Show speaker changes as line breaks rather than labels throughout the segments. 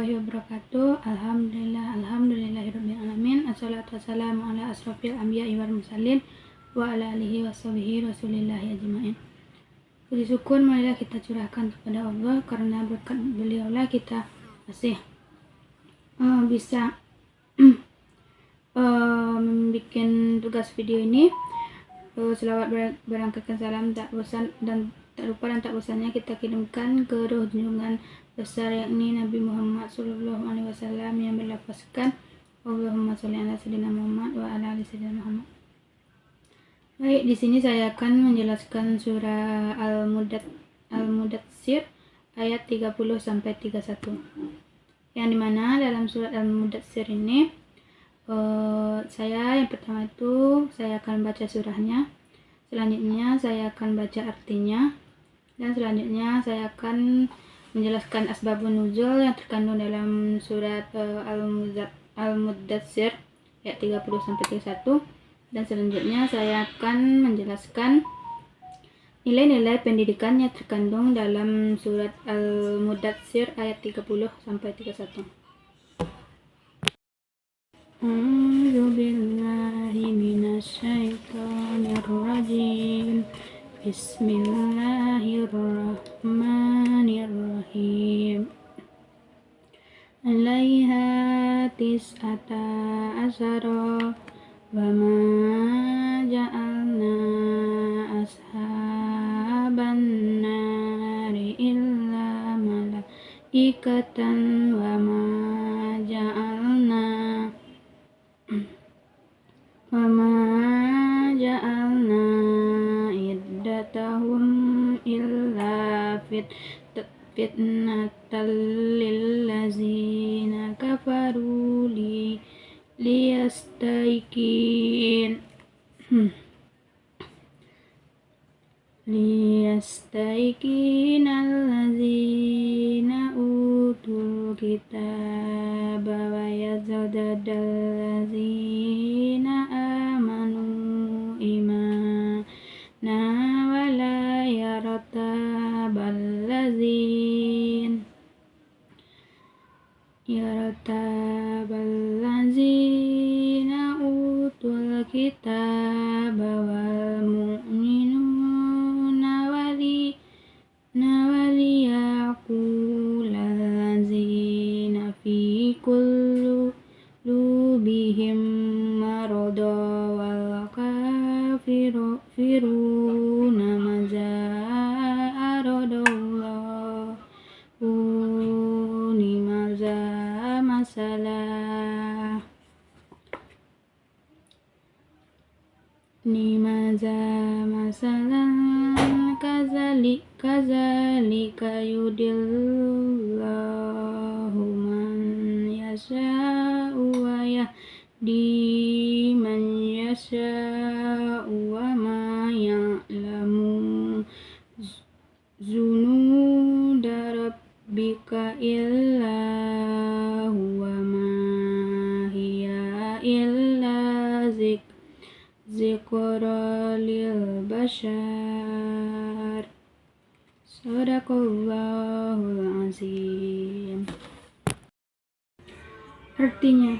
warahmatullahi wabarakatuh. Alhamdulillahirabbil alamin. Assalatu wassalamu ala asrofil anbiya'i wal mursalin wa ala alihi washabihi rasulillahi ajmain. Puji syukur marilah kita curahkan kepada Allah, karena berkat beliaulah kita masih bisa membuat tugas video ini. Selawat berangkatkan salam tak bosan dan tak lupa dan tak bosannya kita kirimkan ke ruh junjungan besar, yakni Nabi Muhammad SAW, yang berlafazkan Allahumma sholli ala sayyidina Muhammad wa ala ali sayyidina Muhammad. Baik, di sini saya akan menjelaskan surah Al-Mudatsir ayat 30 sampai 31. Yang dimana dalam surat Al-Mudatsir ini yang pertama itu saya akan baca surahnya, selanjutnya saya akan baca artinya, dan selanjutnya saya akan menjelaskan asbabun nuzul yang terkandung dalam surat Al-Mudatsir ayat 30 sampai 31, dan selanjutnya saya akan menjelaskan nilai-nilai pendidikan yang terkandung dalam surat Al-Mudatsir ayat 30 sampai 31. A'udzubillahi minasyaitonirrajim. Bismillahirrahmanirrahim. 'Alaiha tis'ata asyara wa ma ja'alna ashaban nari illa malaikatan wa ma ja'alna iddatahum illa fitnatal lillazina kafaru liyastaikin allazina utul kitaba wa yazadadal lazina amanu imana wa la yartabal lazina utul kitaba wal mu'minuna waliyaqulal lazina fi qulubihim marada wal kafiruna maza aradallahu limaza masalan kazalika yudillahu man yasha'u wa yahdi man yasha'u wa ma ya'lamu junuda rabbika illa huwa ma hiya illa zikra lil bashar. Shadaqallahul azim. Artinya,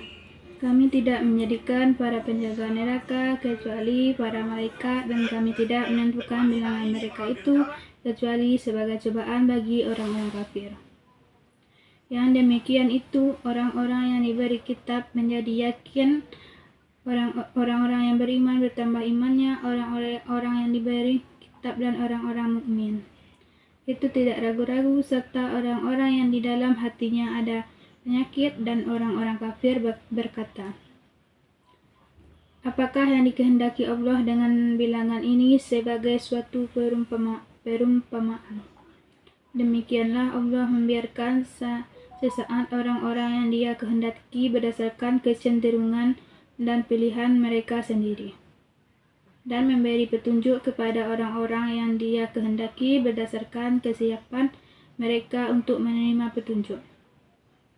kami tidak menjadikan para penjaga neraka kecuali para malaikat, dan kami tidak menentukan bilangan mereka itu kecuali sebagai cobaan bagi orang-orang kafir. Yang demikian itu orang-orang yang diberi kitab menjadi yakin, orang-orang yang beriman bertambah imannya, orang-orang yang diberi kitab dan orang-orang mukmin itu tidak ragu-ragu, serta orang-orang yang di dalam hatinya ada penyakit, dan orang-orang kafir berkata, apakah yang dikehendaki Allah dengan bilangan ini sebagai suatu perumpamaan? Demikianlah Allah membiarkan sesaat orang-orang yang Dia kehendaki berdasarkan kecenderungan dan pilihan mereka sendiri, dan memberi petunjuk kepada orang-orang yang Dia kehendaki berdasarkan kesiapan mereka untuk menerima petunjuk.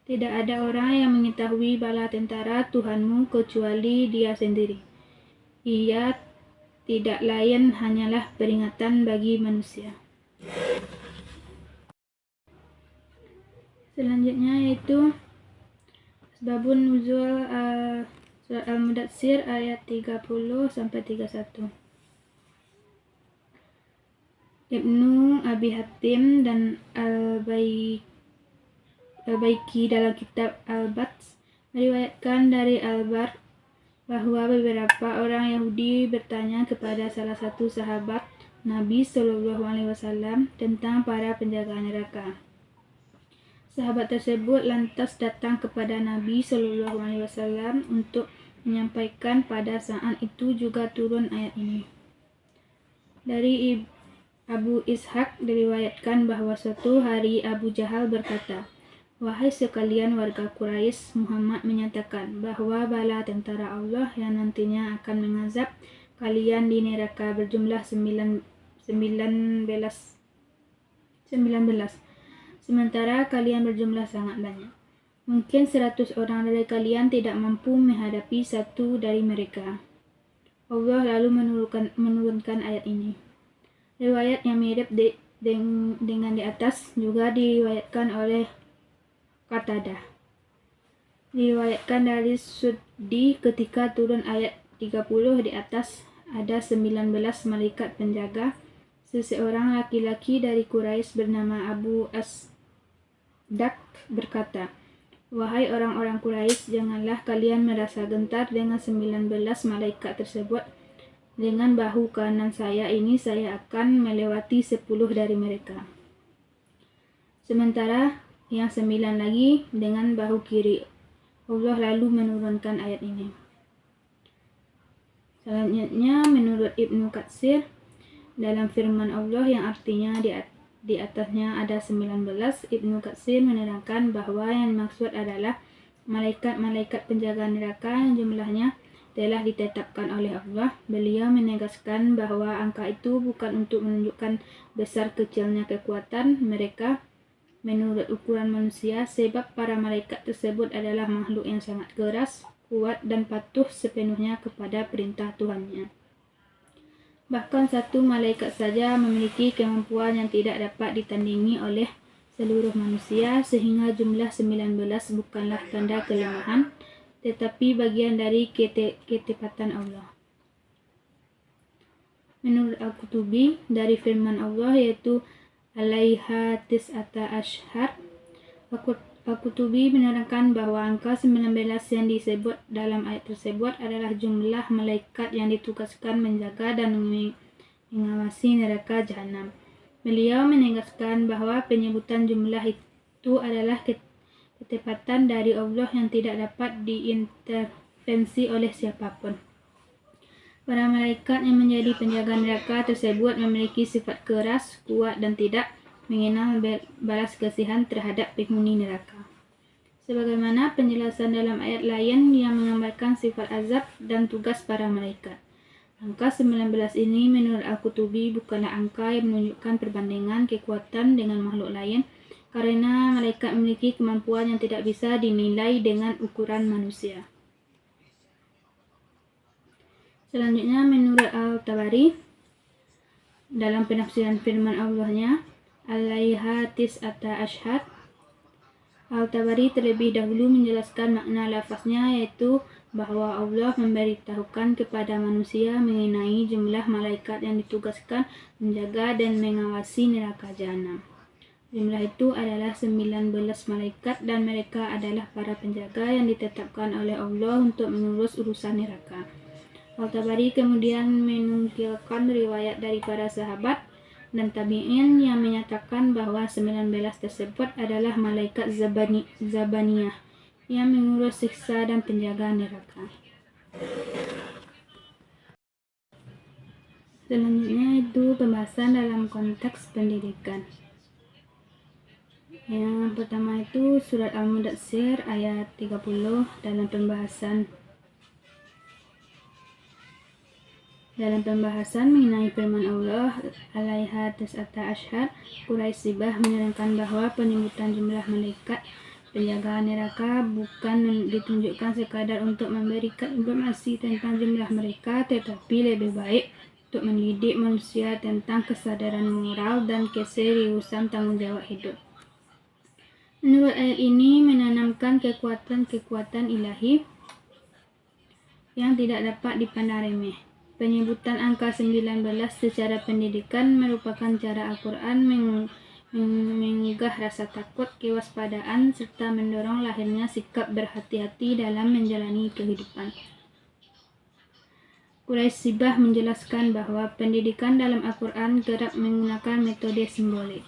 Tidak ada orang yang mengetahui bala tentara Tuhanmu kecuali Dia sendiri. Ia tidak lain hanyalah peringatan bagi manusia. Selanjutnya yaitu Asbabun Nuzul surat Al-Mudatsir ayat 30 sampai 31. Ibnu Abi Hatim dan Al-Baiki dalam kitab Al-Bats meriwayatkan dari Al-Bar bahwa beberapa orang Yahudi bertanya kepada salah satu sahabat Nabi SAW tentang para penjaga neraka. Sahabat tersebut lantas datang kepada Nabi SAW untuk menyampaikan pada saat itu juga turun ayat ini. Dari Abu Ishaq diriwayatkan bahwa suatu hari Abu Jahal berkata, "Wahai sekalian warga Quraisy, Muhammad menyatakan bahwa bala tentara Allah yang nantinya akan mengazab kalian di neraka berjumlah 19. Sementara kalian berjumlah sangat banyak. Mungkin 100 orang dari kalian tidak mampu menghadapi satu dari mereka." Allah lalu menurunkan ayat ini. Riwayat yang mirip dengan di atas juga diriwayatkan oleh Qatadah. Diriwayatkan dari Suddi ketika turun ayat 30 di atas ada 19 malaikat penjaga. Seseorang laki-laki dari Quraisy bernama Abu Asdak berkata, "Wahai orang-orang Quraisy, janganlah kalian merasa gentar dengan 19 malaikat tersebut. Dengan bahu kanan saya ini saya akan melewati 10 dari mereka. Sementara yang 9 lagi dengan bahu kiri." Allah lalu menurunkan ayat ini. Selanjutnya menurut Ibnu Katsir, dalam firman Allah yang artinya di atasnya ada 19, Ibnu Katsir menerangkan bahwa yang dimaksud adalah malaikat-malaikat penjaga neraka yang jumlahnya telah ditetapkan oleh Allah. Beliau menegaskan bahwa angka itu bukan untuk menunjukkan besar kecilnya kekuatan mereka menurut ukuran manusia, sebab para malaikat tersebut adalah makhluk yang sangat keras, kuat, dan patuh sepenuhnya kepada perintah Tuhannya. Bahkan satu malaikat saja memiliki kemampuan yang tidak dapat ditandingi oleh seluruh manusia, sehingga jumlah 19 bukanlah tanda kelemahan, tetapi bagian dari ketepatan Allah. Menurut Al-Qutubi, dari firman Allah yaitu alaiha tis'ata ashhar, Al-Qutubi menerangkan bahwa angka 19 yang disebut dalam ayat tersebut adalah jumlah malaikat yang ditugaskan menjaga dan mengawasi neraka Jahanam. Beliau menegaskan bahwa penyebutan jumlah itu adalah ketepatan dari Allah yang tidak dapat diintervensi oleh siapapun. Para malaikat yang menjadi penjaga neraka tersebut memiliki sifat keras, kuat, dan tidak mengenal balas kasihan terhadap penghuni neraka. Sebagaimana penjelasan dalam ayat lain yang menggambarkan sifat azab dan tugas para malaikat. Angka 19 ini menurut Al-Qutubi bukanlah angka yang menunjukkan perbandingan kekuatan dengan makhluk lain, karena malaikat memiliki kemampuan yang tidak bisa dinilai dengan ukuran manusia. Selanjutnya menurut Al-Tabari, dalam penafsiran firman Allahnya, alaiha tis'ata ashhad, Al-Tabari terlebih dahulu menjelaskan makna lafaznya, yaitu bahwa Allah memberitahukan kepada manusia mengenai jumlah malaikat yang ditugaskan menjaga dan mengawasi neraka Jahanam. Jumlah itu adalah 19 malaikat dan mereka adalah para penjaga yang ditetapkan oleh Allah untuk mengurus urusan neraka. Al-Tabari kemudian menukilkan riwayat dari para sahabat dan tabi'in yang menyatakan bahwa 19 tersebut adalah malaikat Zabaniyah yang mengurus siksa dan penjaga neraka. Selanjutnya itu pembahasan dalam konteks pendidikan. Yang pertama itu surat Al-Mudatsir ayat 30 dalam pembahasan mengenai firman Allah alaiha tis'ata ashhar, Quraisy menerangkan bahwa penyebutan jumlah malaikat penjaga neraka bukan ditunjukkan sekadar untuk memberikan informasi tentang jumlah mereka, tetapi lebih baik untuk mendidik manusia tentang kesadaran moral dan keseriusan tanggung jawab hidup. Menurut ayat ini menanamkan kekuatan-kekuatan ilahi yang tidak dapat dipandang remeh. Penyebutan angka 19 secara pendidikan merupakan cara Al-Quran menggugah rasa takut, kewaspadaan, serta mendorong lahirnya sikap berhati-hati dalam menjalani kehidupan. Quraisybah menjelaskan bahwa pendidikan dalam Al-Quran kerap menggunakan metode simbolik.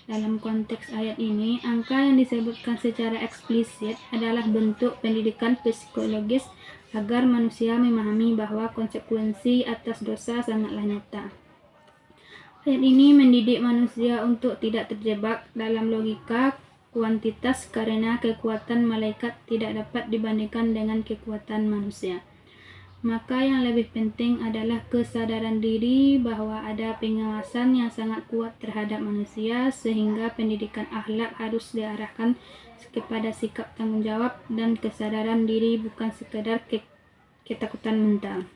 Dalam konteks ayat ini, angka yang disebutkan secara eksplisit adalah bentuk pendidikan psikologis agar manusia memahami bahwa konsekuensi atas dosa sangatlah nyata. Ayat ini mendidik manusia untuk tidak terjebak dalam logika kuantitas karena kekuatan malaikat tidak dapat dibandingkan dengan kekuatan manusia. Maka yang lebih penting adalah kesadaran diri bahwa ada pengawasan yang sangat kuat terhadap manusia, sehingga pendidikan akhlak harus diarahkan kepada sikap tanggung jawab dan kesadaran diri, bukan sekadar ketakutan mental.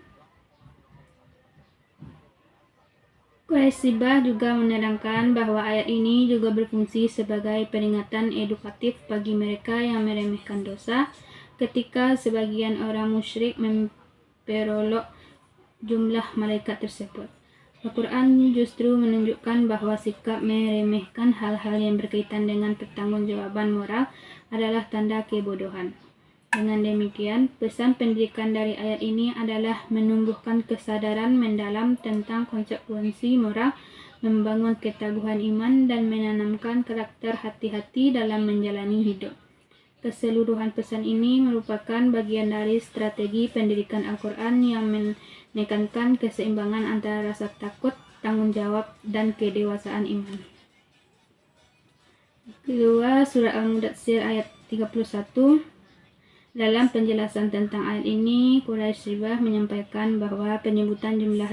Quraisybah juga menerangkan bahwa ayat ini juga berfungsi sebagai peringatan edukatif bagi mereka yang meremehkan dosa, ketika sebagian orang musyrik memperolok jumlah malaikat tersebut. Al-Quran justru menunjukkan bahwa sikap meremehkan hal-hal yang berkaitan dengan pertanggungjawaban moral adalah tanda kebodohan. Dengan demikian, pesan pendidikan dari ayat ini adalah menumbuhkan kesadaran mendalam tentang konsekuensi moral, membangun ketaguhan iman, dan menanamkan karakter hati-hati dalam menjalani hidup. Keseluruhan pesan ini merupakan bagian dari strategi pendidikan Al-Quran yang menekankan keseimbangan antara rasa takut, tanggung jawab, dan kedewasaan iman. Kedua, Surat Al-Mudatsir ayat 31. Dalam penjelasan tentang ayat ini, Quraisybah menyampaikan bahwa penyebutan jumlah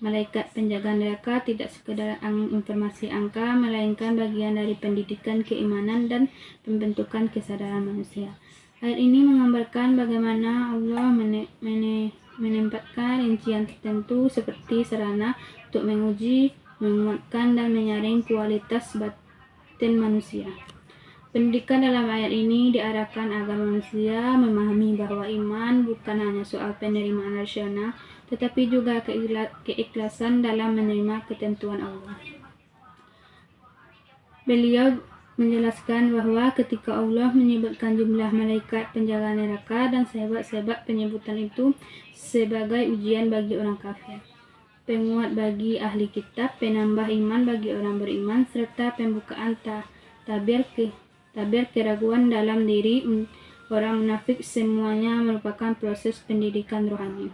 malaikat penjaga neraka tidak sekedar informasi angka, melainkan bagian dari pendidikan keimanan dan pembentukan kesadaran manusia. Ayat ini menggambarkan bagaimana Allah menempatkan rincian tertentu seperti sarana untuk menguji, menguatkan, dan menyaring kualitas batin manusia. Pendidikan dalam ayat ini diarahkan agar manusia memahami bahwa iman bukan hanya soal penerimaan rasional, tetapi juga keikhlasan dalam menerima ketentuan Allah. Beliau menjelaskan bahwa ketika Allah menyebutkan jumlah malaikat penjaga neraka dan sebab-sebab penyebutan itu sebagai ujian bagi orang kafir, penguat bagi ahli kitab, penambah iman bagi orang beriman, serta pembukaan tabir keraguan dalam diri orang munafik, semuanya merupakan proses pendidikan rohani.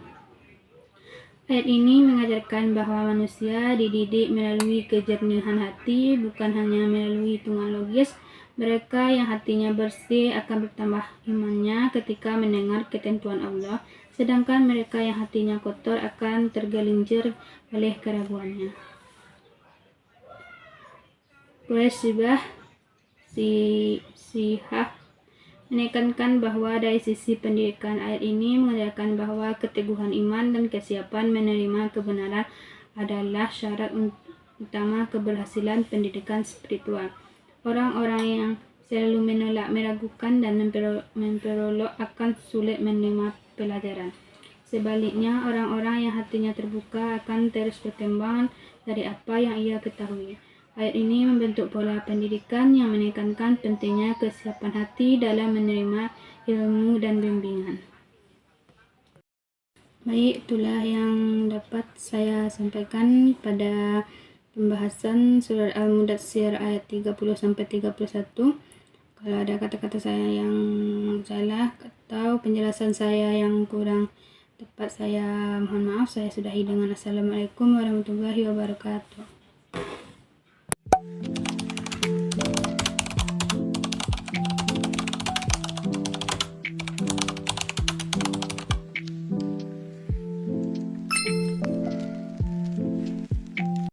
Ayat ini mengajarkan bahwa manusia dididik melalui kejernihan hati, bukan hanya melalui hitungan logis. Mereka yang hatinya bersih akan bertambah imannya ketika mendengar ketentuan Allah, sedangkan mereka yang hatinya kotor akan tergelincir oleh keraguannya. Quraisybah Sihah menekankan bahwa dari sisi pendidikan ayat ini mengajarkan bahwa keteguhan iman dan kesiapan menerima kebenaran adalah syarat utama keberhasilan pendidikan spiritual. Orang-orang yang selalu menolak, meragukan, dan memperolok akan sulit menerima pelajaran. Sebaliknya, orang-orang yang hatinya terbuka akan terus berkembang dari apa yang ia ketahui. Ayat ini membentuk pola pendidikan yang menekankan pentingnya kesiapan hati dalam menerima ilmu dan bimbingan. Baik, itulah yang dapat saya sampaikan pada pembahasan surat Al-Mudatsir ayat 30-31. Kalau ada kata-kata saya yang salah atau penjelasan saya yang kurang tepat, saya mohon maaf. Saya sudahi dengan Assalamualaikum warahmatullahi wabarakatuh.